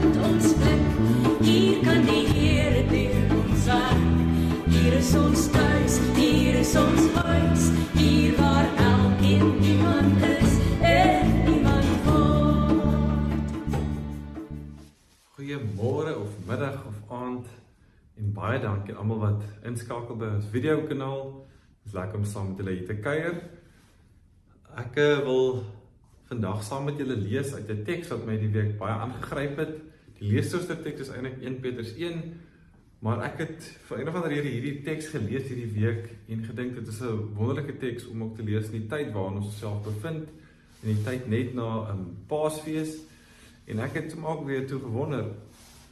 vind ons plek. Hier kan die Here deur ons werk. Hier is ons thuis, hier is ons huis. Hier waar elkeen iemand is en iemand word. Goeiemôre of middag of aand en baie dankie aan almal wat inskakel by ons videokanaal. Dit is lekker om saam met julle hier te kuier. Ek wil vandag saam met julle lees uit 'n teks wat my die week baie aangegryp het. Die leesstoorste teks is eintlik 1 Petrus 1, maar ek het vir een of ander rede hierdie teks gelees hierdie week en gedink dit is 'n wonderlike teks om ook te lees in die tyd waarin ons osself bevind, in die tyd net na 'n Paasfees. En ek het hom ook weer toe gewonder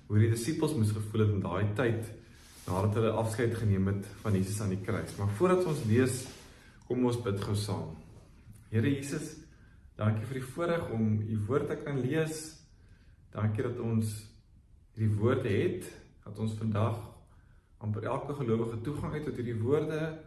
hoe die disippels moes gevoel het in daai tyd nadat hulle afskeid geneem het van Jesus aan die kruis. Maar voordat ons lees, kom ons bid gou saam. Here Jesus, dankie vir die voorreg om u woord te kan lees. Dankie dat ons hierdie woorde het, dat ons vandag amper elke gelowige toegang het tot hierdie woorde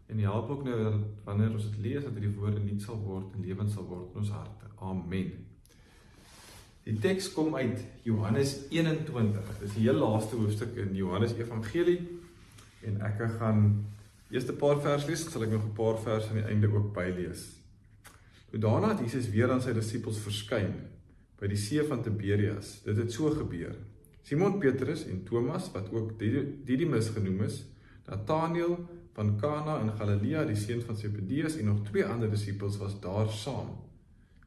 en help ook nou dat wanneer ons dit lees, dat hierdie woorde nuut sal word en lewend sal word in ons harte. Amen. Die teks kom uit Johannes 21. Dit is die heel laaste hoofstuk in Johannes Evangelie en ek gaan eerst 'n paar vers lees, sal ek nog 'n paar vers aan die einde ook bylees. Daarna het Jesus weer aan sy disippels verskyn by die see van Tiberias. Dit het so gebeur. Simon Petrus en Thomas, wat ook Didimus genoem is, Nathanael van Kana in Galilea, die seun van Zebedeus en nog 2 ander disippels was daar saam.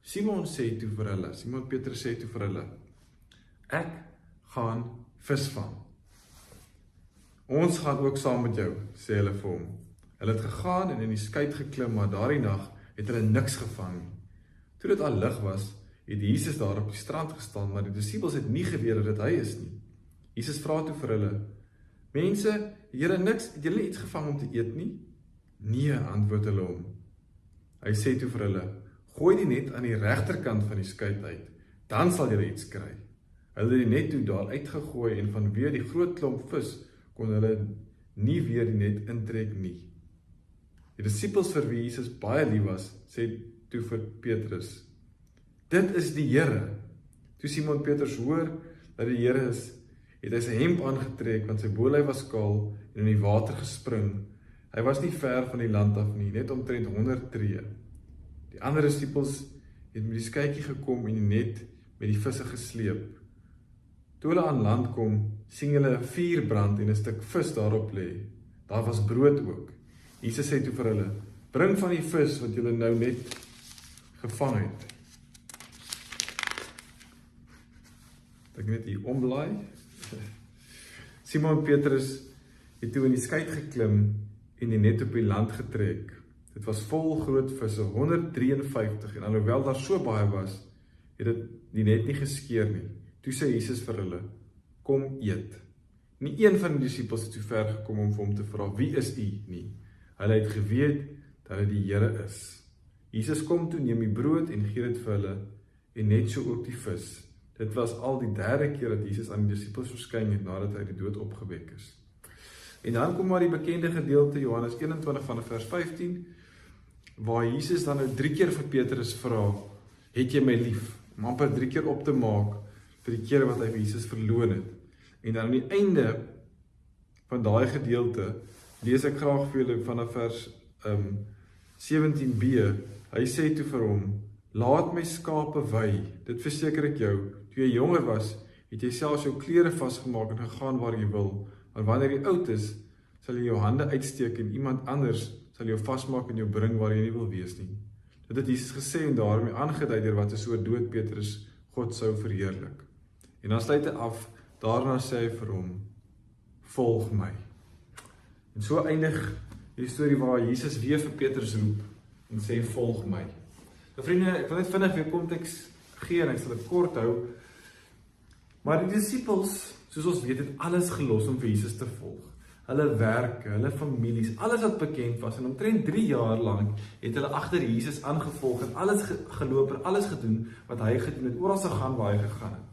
Simon Petrus sê toe vir hulle, ek gaan visvang. Ons gaan ook saam met jou, sê hulle vir hom. Hulle het gegaan en in die skei geklim, maar daardie nag het hulle niks gevang nie. Toe dit al lig was, het Jesus daar op die strand gestaan, maar die disippels het nie geweet dat dit hy is nie. Jesus vra toe vir hulle, mense, het julle iets gevang om te eet nie? Nee, antwoord hulle hom. Hy sê toe vir hulle, gooi die net aan die regterkant van die skei uit, dan sal julle iets kry. Hulle het die net toe daar uitgegooi en vanweë die groot klomp vis kon hulle nie weer die net intrek nie. Die disippels vir wie Jesus baie lief was, sê toe vir Petrus, dit is die Here. Toe Simon Petrus hoor dat die Here is, het hy sy hemp aangetrek, want sy bolyf was kaal en in die water gespring. Hy was nie ver van die land af nie, net omtrent 100 tree. Die ander disippels het met die skytjie gekom en die net met die visse gesleep. Toe hulle aan land kom, sien hulle 'n vuur brand en 'n stuk vis daarop lê. Daar was brood ook. Jesus sê toe vir hulle, bring van die vis wat julle nou net gevang het. Ek net hier omblaai. Simon Petrus het toe in die skei geklim en die net op die land getrek. Dit was vol groot visse, 153, en alhoewel daar so baie was, het dit die net nie geskeur nie. Toe sê Jesus vir hulle, kom eet. Nie een van die disippels het so ver gekom om vir hom te vra, wie is u nie? Hulle het geweet dat hy die Here is. Jesus kom toe, neem die brood en gee dit vir hulle, en net so ook die vis. Dit was al die 3de keer dat Jesus aan die disippels verskyn het nadat hy die dood opgewek is. En dan kom maar die bekende gedeelte, Johannes 21 vanaf vers 15, waar Jesus dan nou 3 keer vir Petrus vra, het jy my lief? Om amper 3 keer op te maak vir die kere wat hy vir Jesus verloon het. En dan aan die einde van daai gedeelte, lees ek graag vir julle vanaf vers 17b, hy sê toe vir hom, laat my skape wei, dit verseker ek jou, toe jy jonger was, het jy selfs jou klere vasgemaak en gegaan waar jy wil, maar wanneer jy oud is, sal jy jou hande uitsteek en iemand anders sal jou vasmaak en jou bring waar jy nie wil wees nie. Dit het Jesus gesê en daarmee aangedui deur wat 'n soort dood Petrus God sou verheerlik. En dan sluit hy af, daarna sê hy vir hom, volg my. En so eindig die storie waar Jesus weer vir Petrus roep en sê, volg my. Nou vriende, ek wil net vinnig weer konteks gee en ek sal dit kort hou, maar die disippels, soos ons weet, het alles gelos om vir Jesus te volg. Hulle werke, hulle families, alles wat bekend was, en omtrent 3 jaar lang het hulle agter Jesus aangevolg en alles geloop en alles gedoen wat hy gedoen het, oral gegaan waar hy gegaan het.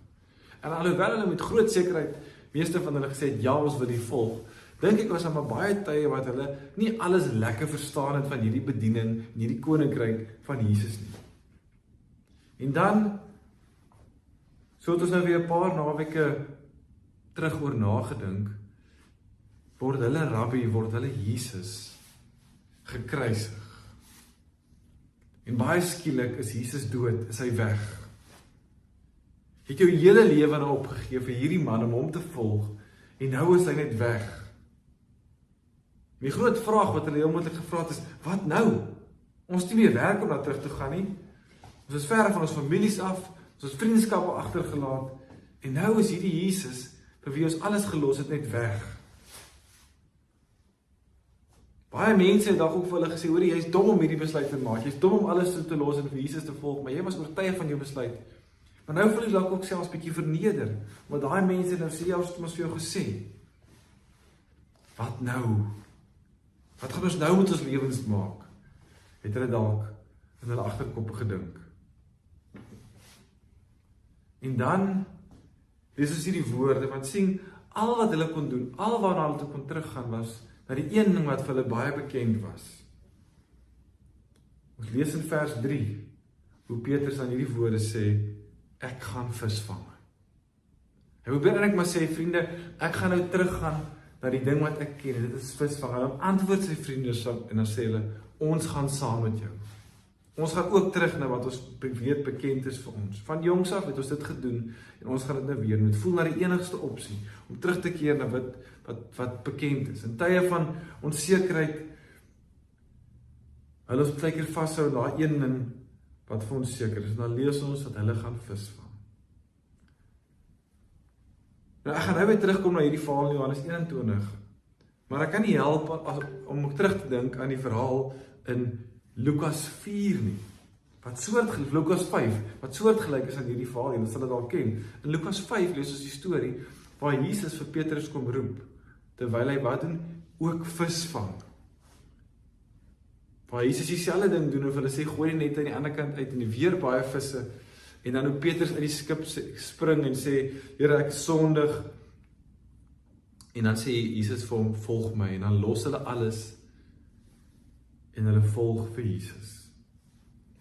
En alhoewel hulle met groot sekerheid, meeste van hulle gesê het, ja, ons wil die volg, dink ek was daar maar baie tye wat hulle nie alles lekker verstaan het van hierdie bediening en hierdie koninkryk van Jesus nie. En dan, So het ons nou weer 'n paar naweke terug oor nagedink, word hulle rabbi, word hulle Jesus gekruisig. En baie skielik is Jesus dood, is hy weg. Jy het jou hele lewe nou opgegee vir hierdie man om hom te volg, en nou is hy net weg. Die groot vraag wat hulle heel moontlik gevra het is, wat nou? Ons het nie meer werk om daar terug te gaan nie. Ons is ver van ons families af, ons het vriendskappe agtergelaat, en nou is hierdie Jesus, vir wie ons alles gelos het, net weg. Baie mense het dalk ook vir hulle gesê, hoor jy is dom om hierdie besluit te maak, jy is dom om alles te los en vir Jesus te volg, maar jy was oortuig van jou besluit. Maar nou voel jy dalk ook selfs bietjie verneder, want daai mense nou sê, ons het ons vir jou gesê. Wat nou? Wat gaan ons nou met ons lewens maak? Het hulle dalk in hulle agterkoppe gedink. En dan, dis is hierdie woorde, want sien, al wat hulle kon doen, al waarna hulle toe kon teruggaan was, na die een ding wat vir hulle baie bekend was. Ons lees in vers 3, hoe Petrus aan hierdie woorde sê, ek gaan visvang. Hy probeer eintlik maar sê, vriende, ek gaan nou teruggaan na die ding wat ek ken, dit is visvang. En dan antwoord sy vriende en dan sê hulle, ons gaan saam met jou. Ons gaan ook terug na wat ons weet bekend is vir ons. Van jongs af het ons dit gedoen, en ons gaan dit nou weer doen. Het voel na die enigste opsie, om terug te keer na wat bekend is. In tye van onsekerheid, hulle ons baie keer vashou na een ding wat vir ons seker is, en dan lees ons dat hulle gaan visvang. Nou, ek gaan nou weer terugkom na hierdie verhaal in Johannes 21, maar ek kan nie help om terug te dink aan die verhaal in Lukas 4 nie, Lukas 5, wat soortgelyk is aan hierdie verhaal, julle sal dit al ken. In Lukas 5 lees ons die storie, waar Jesus vir Petrus kom roep, terwyl hy wat doen? Ook visvang. Waar Jesus dieselfde ding doen, of hulle sê, gooi die net aan die ander kant uit, en weer baie visse, en dan hoe Petrus uit die skip spring, en sê, Here, ek is sondig, en dan sê Jesus vir hom, volg my, en dan los hulle alles, en hulle volg vir Jesus.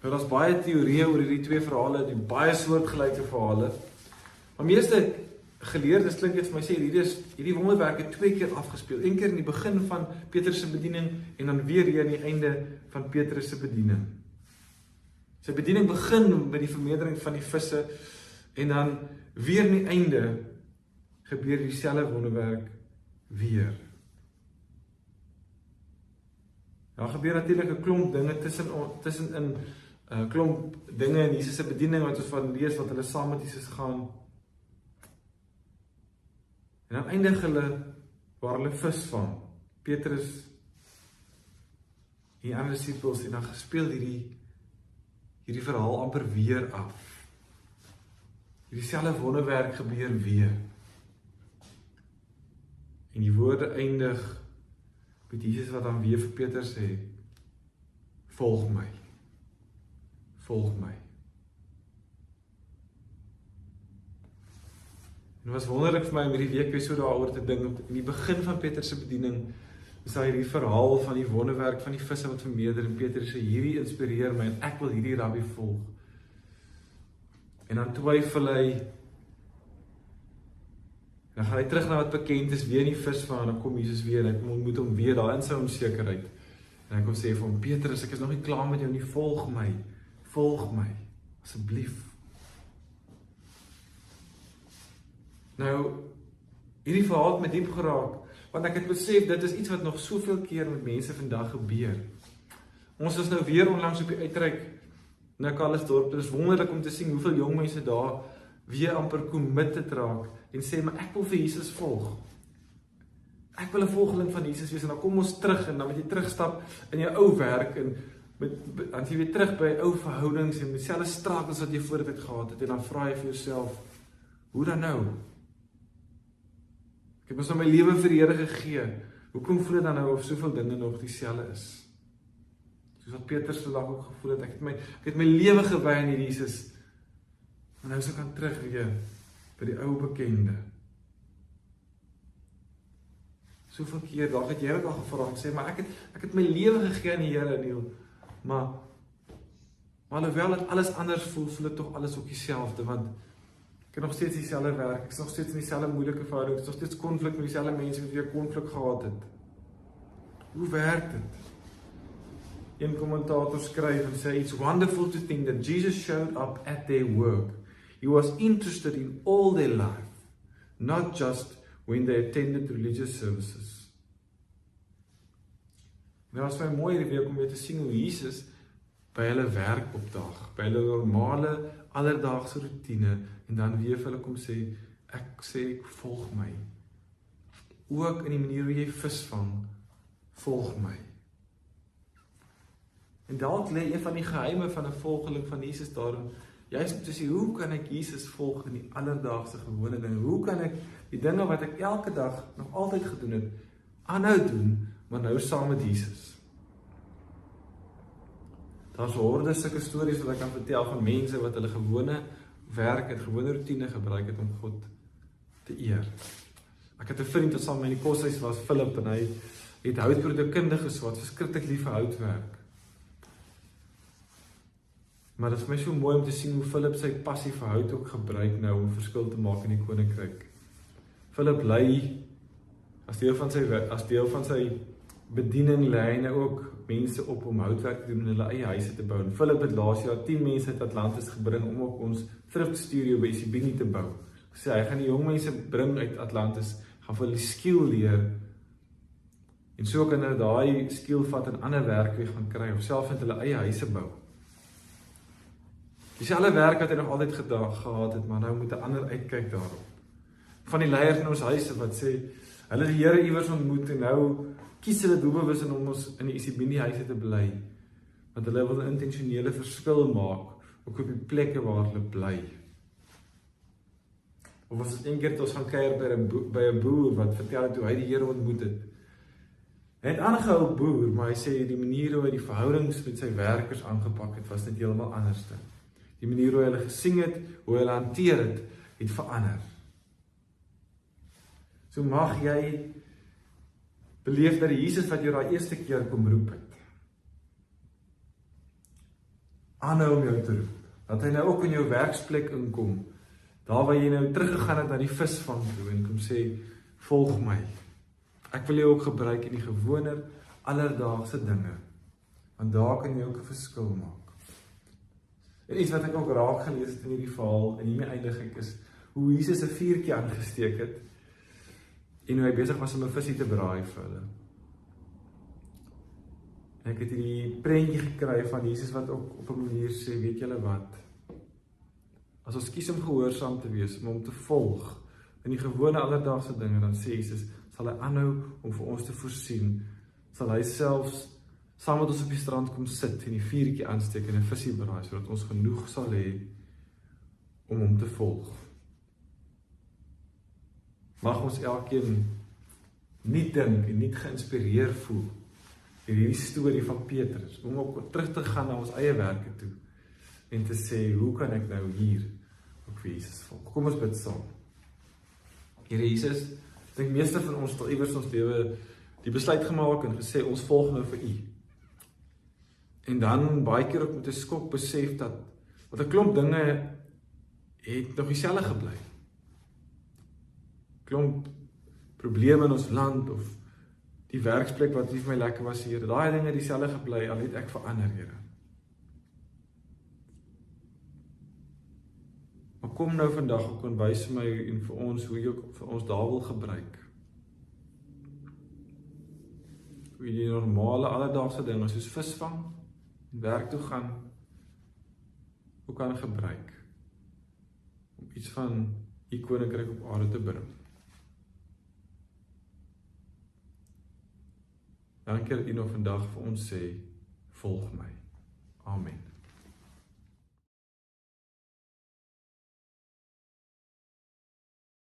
Nou, daar is baie teorieë oor hierdie twee verhale, die baie soortgelyke verhale, maar meeste geleerdes klink dit vir my sê, hierdie wonderwerk het 2 keer afgespeel, 1 keer in die begin van Petrus se bediening, en dan weer hier aan die einde van Petrus se bediening. Sy bediening begin met die vermeerdering van die visse, en dan weer aan die einde gebeur dieselfde wonderwerk weer. Daar gebeur natuurlik 'n klomp dinge tussenin, klomp dinge in Jesus se bediening wat ons van lees, wat hulle saam met Jesus gaan. En dan eindig hulle waar hulle visvang. Petrus en die ander disippels, en dan gespeel hierdie verhaal amper weer af. Hierdie selfde wonderwerk gebeur weer. En die woorde eindig met Jesus wat dan weer vir Petrus sê, volg my. Volg my. En het was wonderlik vir my om hierdie week weer so daaroor te dink. In die begin van Petrus se bediening is daar hierdie verhaal van die wonderwerk van die visse wat vermeerder, en Petrus sê, hierdie inspireer my, en ek wil hierdie rabbi volg. En dan twyfel hy, en dan gaan hy terug na wat bekend is, weer in die visvang, en dan kom Jesus weer, en hy ontmoet hom weer daar in sy onsekerheid. En hy kom sê vir hom, Petrus, ek is nog nie klaar met jou nie, volg my, asseblief. Nou, hierdie verhaal het my diep geraak, want ek het besef, dit is iets wat nog soveel keer met mense vandag gebeur. Ons is nou weer onlangs op die uitreik na Calitzdorp, dit is wonderlik om te sien hoeveel jong mense daar weer amper committed raak, en sê, maar ek wil vir Jesus volg. Ek wil 'n volgeling van Jesus wees, en dan kom ons terug, en dan moet jy terugstap in jou ou werk, en dan jy weer terug by ou verhoudings, en dieselfde struggles wat jy voortyd gehad het, en dan vra jy vir jouself, hoe dan nou? Ek het mos nou my lewe vir die Here gegee, hoekom voel dit dan nou of soveel dinge nog dieselfde is? Soos wat Petrus vandag ook gevoel het, ek het my lewe gewy aan hierdie Jesus, maar nou sou kan terug weer by die ou bekende. Soveel keer, dalk het jy dit al gevra en sê, maar ek het my lewe gegee aan die Here, Neil, maar alhoewel dit alles anders voel dit tog alles ook dieselfde, want Ek het nog steeds dieselfde werk, ek is nog steeds in dieselfde moeilike verhouding, ek is nog steeds konflik met dieselfde mense met wie ek konflik gehad het. Hoe werk dit? Een kommentator skryf en sê, "It's wonderful to think that Jesus showed up at their work. He was interested in all their life, not just when they attended religious services." Nou was my mooi hierdie week om weer te sien hoe Jesus by hulle werk opdaag, by hulle normale, alledaagse routine, en dan weer vir hulle kom sê, ek volg my. Ook in die manier hoe jy vis vang, volg my. En dalk lê een van die geheime van 'n volgeling van Jesus daarin, juist om te sê, hoe kan ek Jesus volg in die alledaagse gewone dinge? Hoe kan ek die dinge wat ek elke dag nog altyd gedoen het, aanhou doen, maar nou saam met Jesus? Daar's horde sulke stories wat ek kan vertel van mense wat hulle gewone werk en gewone routine gebruik het om God te eer. Ek het 'n vriend wat saam met my in die koshuis was, Philip, en hy het houtprodukkundige geswat, verskriklik lief vir houtwerk. Maar dit is vir my so mooi om te sien hoe Philip sy passie vir hout ook gebruik nou om verskil te maak in die koninkryk. Philip lei as deel van sy bediening lei hy ook mense op om houtwerk te doen in hulle eie huise te bou. En Philip het laas jaar 10 mense uit Atlantis gebring om ook ons thriftstudio by Isibini te bou. Sê hy gaan die jong mense bring uit Atlantis, gaan vir hulle skill leer. En so kan hulle daai skill vat en ander werk weer gaan kry of self in hulle eie huise bou. Dieselfde werk wat hy nog altyd gehad het, maar nou moet 'n ander uitkyk daarop. Van die leiers in ons huise wat sê, hulle die Here iewers ontmoet en nou kies hulle doelbewus om ons in die Isibini huise te bly, want hulle wil 'n intentionele verskil maak, ook op die plekke waar hulle bly. Of was dit een keer toe ons gaan kuier by 'n boer wat vertel het hoe hy die Here ontmoet het. Hy het aangehou boer, maar hy sê die manier hoe hy die verhoudings met sy werkers aangepak het, was net heeltemal anders. Die manier hoe hy hulle gesien het, hoe hy hulle hanteer het verander. So mag jy beleef dat die Jesus wat jou daai eerste keer kom roep het, aanhou om jou te roep, dat hy nou ook in jou werksplek inkom, daar waar jy nou teruggegaan het na die visvang toe en kom sê, volg my. Ek wil jou ook gebruik in die gewone, alledaagse dinge, want daar kan jy ook 'n verskil maak. En iets wat ek ook raak gelees het in hierdie verhaal, en hiermee eindig ek, is hoe Jesus 'n vuurtjie aangesteek het, en hoe hy besig was om 'n visie te braai vir hulle. En ek het hierdie prentjie gekry van Jesus wat ook op 'n manier sê, weet julle wat? As ons kies om gehoorsaam te wees, om hom te volg in die gewone alledaagse dinge, dan sê Jesus, sal hy aanhou om vir ons te voorsien, sal hy selfs saam met ons op die strand kom sit en die vuurtjie aansteek en 'n visie braai, sodat ons genoeg sal hê om hom te volg. Mag ons elkeen nie dink en nie geïnspireer voel deur hierdie storie van Petrus, om ook terug te gaan na ons eie werke toe en te sê, hoe kan ek nou hier ook vir Jesus volg? Kom ons bid saam. Here Jesus, ek dink meeste van ons het iewers ons lewe die besluit gemaak en gesê, ons volg nou vir U. En dan baie keer ook met 'n skok besef dat 'n klomp dinge het nog dieselfde gebly. Klomp probleme in ons land of die werksplek wat nie vir my lekker was, Here, daai dinge het dieselfde gebly, al het ek verander, Here. Maar kom nou vandag ook en wys my en vir ons hoe jy ook vir ons daar wil gebruik. Hoe jy die normale alledaagse dinge soos visvang en werk toe gaan, hoe kan gebruik om iets van U koninkryk op aarde te bring. Dankie dat U nog vandag vir ons sê, volg my. Amen.